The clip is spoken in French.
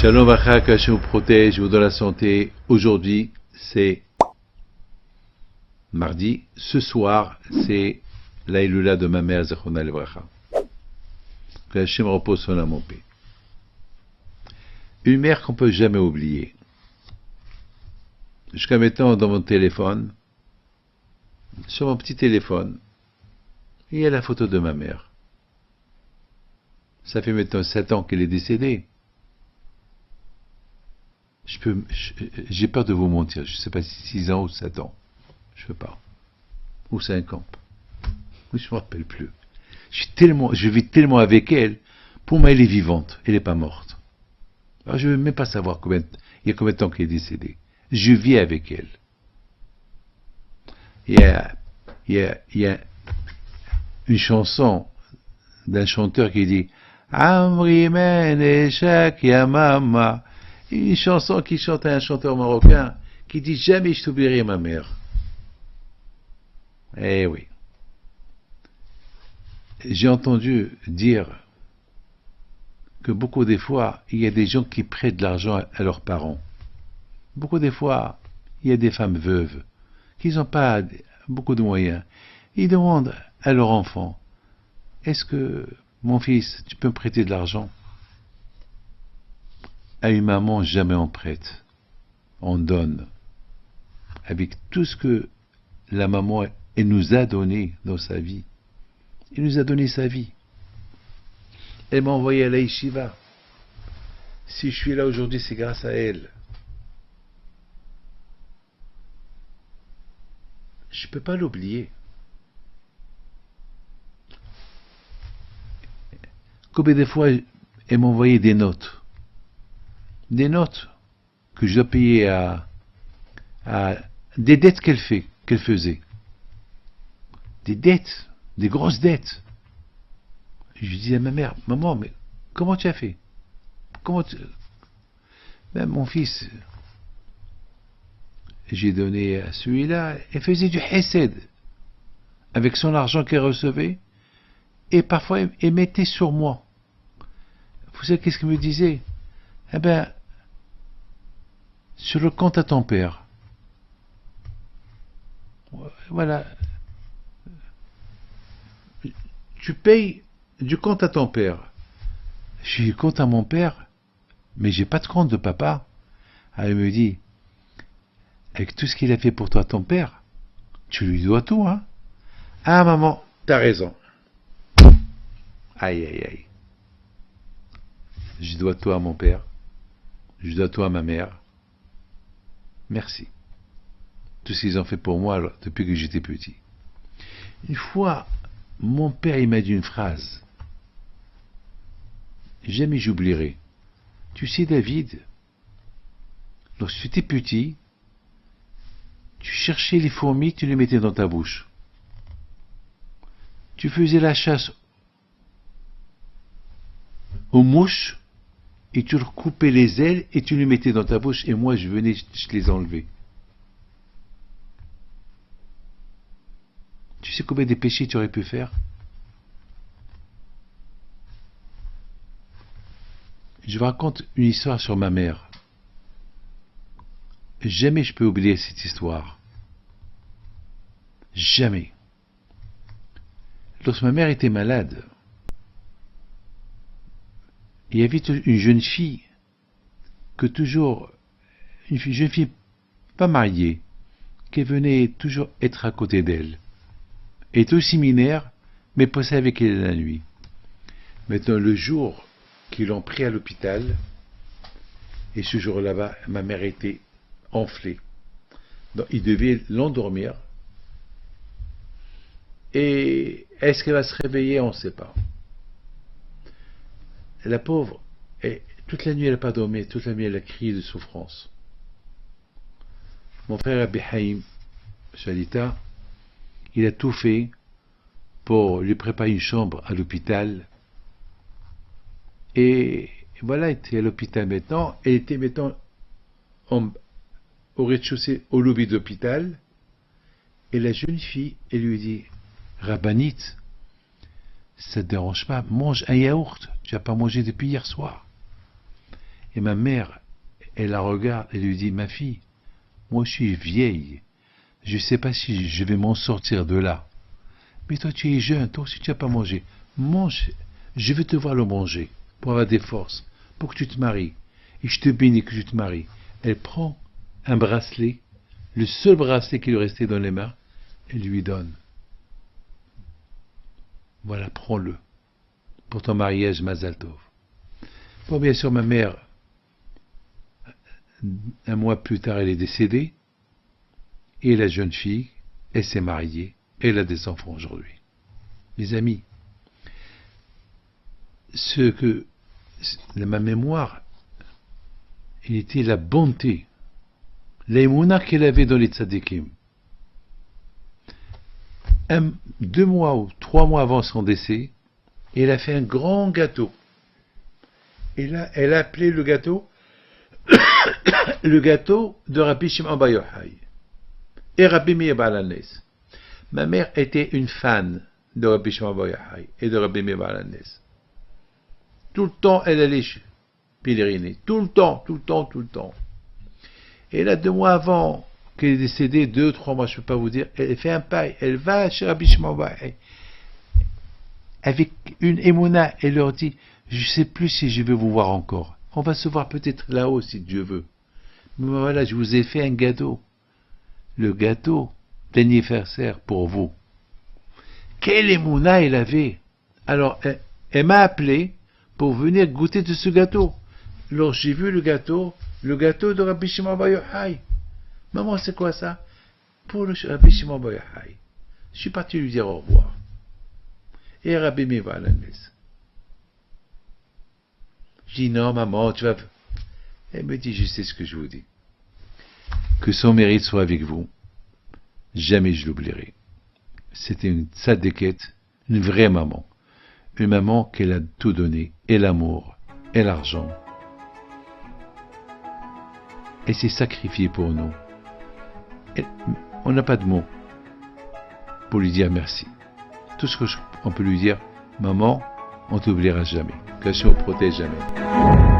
Shalom Vacha, que Hachem vous protège, vous donne la santé. Aujourd'hui, c'est mardi. Ce soir, c'est l'Aïloula de ma mère, Zechona Levracha. Que Hachem repose son âme en paix. Une mère qu'on peut jamais oublier. Jusqu'à maintenant, dans mon téléphone, sur mon petit téléphone, il y a la photo de ma mère. Ça fait maintenant 7 ans qu'elle est décédée. J'ai peur de vous mentir, je ne sais pas si 6 ans ou 7 ans. Je ne sais pas. Ou 5 ans. Je ne me rappelle plus. Je vis tellement avec elle. Pour moi, elle est vivante. Elle n'est pas morte. Alors, je ne veux même pas savoir il y a combien de temps qu'elle est décédée. Je vis avec elle. Il y a une chanson d'un chanteur qui dit Amri men eshak yamama. Une chanson qui chante un chanteur marocain qui dit jamais je t'oublierai ma mère. Eh oui. J'ai entendu dire que beaucoup des fois, il y a des gens qui prêtent de l'argent à leurs parents. Beaucoup des fois, il y a des femmes veuves qui n'ont pas beaucoup de moyens. Ils demandent à leur enfant, est-ce que, mon fils, tu peux me prêter de l'argent? À une maman, jamais on prête. On donne. Avec tout ce que la maman elle nous a donné dans sa vie. Elle nous a donné sa vie. Elle m'a envoyé à la yeshiva. Si je suis là aujourd'hui, c'est grâce à elle. Je ne peux pas l'oublier. Combien de fois elle m'a envoyé des notes. Des notes que je dois payer à des dettes qu'elle faisait. Des dettes, des grosses dettes. Je lui dis à ma mère, maman, mais comment tu as fait? Ben, mon fils, j'ai donné à celui-là, elle faisait du hesed avec son argent qu'elle recevait, et parfois elle mettait sur moi. Vous savez qu'est-ce qu'elle me disait? Eh ben, sur le compte à ton père. Voilà. Tu payes du compte à ton père. Je suis compte à mon père, mais j'ai pas de compte de papa. Elle me dit, avec tout ce qu'il a fait pour toi, ton père, tu lui dois tout, hein? Ah, maman, t'as raison. Aïe, aïe, aïe. Je dois tout à mon père. Je dois tout à ma mère. Merci. Tout ce qu'ils ont fait pour moi depuis que j'étais petit. Une fois, mon père, il m'a dit une phrase. Jamais j'oublierai. Tu sais, David, lorsque tu étais petit, tu cherchais les fourmis, tu les mettais dans ta bouche. Tu faisais la chasse aux mouches, et tu recoupais les ailes, et tu les mettais dans ta bouche, et moi, je venais, je les enlevais. Tu sais combien de péchés tu aurais pu faire? Je vous raconte une histoire sur ma mère. Jamais je peux oublier cette histoire. Jamais. Lorsque ma mère était malade, il y avait une jeune fille une jeune fille pas mariée, qui venait toujours être à côté d'elle. Elle était au séminaire, mais passait avec elle la nuit. Maintenant, le jour qu'ils l'ont pris à l'hôpital, et ce jour-là, ma mère était enflée. Donc, il devait l'endormir. Et est-ce qu'elle va se réveiller? On ne sait pas. La pauvre, toute la nuit, elle n'a pas dormi. Toute la nuit, elle a crié de souffrance. Mon frère Rabbi Haïm Shalita, il a tout fait pour lui préparer une chambre à l'hôpital. Et voilà, elle était à l'hôpital maintenant. Elle était maintenant au rez-de-chaussée, au lobby de l'hôpital. Et la jeune fille, elle lui dit, Rabbanit, ça te dérange pas, mange un yaourt, tu n'as pas mangé depuis hier soir. Et ma mère, elle la regarde et lui dit, ma fille, moi je suis vieille, je ne sais pas si je vais m'en sortir de là. Mais toi tu es jeune, toi aussi tu n'as pas mangé. Mange, je veux te voir le manger, pour avoir des forces, pour que tu te maries. Et je te bénis que tu te maries. Elle prend un bracelet, le seul bracelet qui lui restait dans les mains, elle lui donne. Voilà, prends-le. Pour ton mariage, Mazal Tov. Bon, bien sûr, ma mère, un mois plus tard, elle est décédée. Et la jeune fille, elle s'est mariée. Elle a des enfants aujourd'hui. Mes amis, ma mémoire, il était la bonté, l'émouna qu'elle avait dans les tzadikim. 2 mois ou 3 mois avant son décès, elle a fait un grand gâteau. Et là, elle a appelé le gâteau le gâteau de Rabbi Shimon Bar Yochai et Rabbi Meir Baal HaNes. Ma mère était une fan de Rabbi Shimon Bar Yochai et de Rabbi Meir Baal HaNes. Tout le temps, elle allait pèleriner. Tout le temps. Et là, 2 mois avant qu'elle est décédée, 2-3 mois, je ne peux pas vous dire, elle fait un paille. Elle va chez Rabbi Shimon Bar Yochai avec une émouna. Elle leur dit, je ne sais plus si je vais vous voir encore. On va se voir peut-être là-haut si Dieu veut. Mais voilà, je vous ai fait un gâteau. Le gâteau d'anniversaire pour vous. Quelle émouna elle avait! Alors, elle m'a appelé pour venir goûter de ce gâteau. Alors, j'ai vu le gâteau de Rabbi Shimon Bar Yochai. Maman, c'est quoi ça? Pour le Rabbi Shimon Bar Yochai. Je suis parti lui dire au revoir. Et Rabbi Meir Baal HaNes. Je dis, non, maman, tu vas... Elle me dit, je sais ce que je vous dis. Que son mérite soit avec vous. Jamais je l'oublierai. C'était une tzadékette, une vraie maman. Une maman qu'elle a tout donné, et l'amour, et l'argent. Elle s'est sacrifiée pour nous. On n'a pas de mots pour lui dire merci. Tout ce qu'on peut lui dire, maman, on t'oubliera jamais. Que Dieu protège jamais.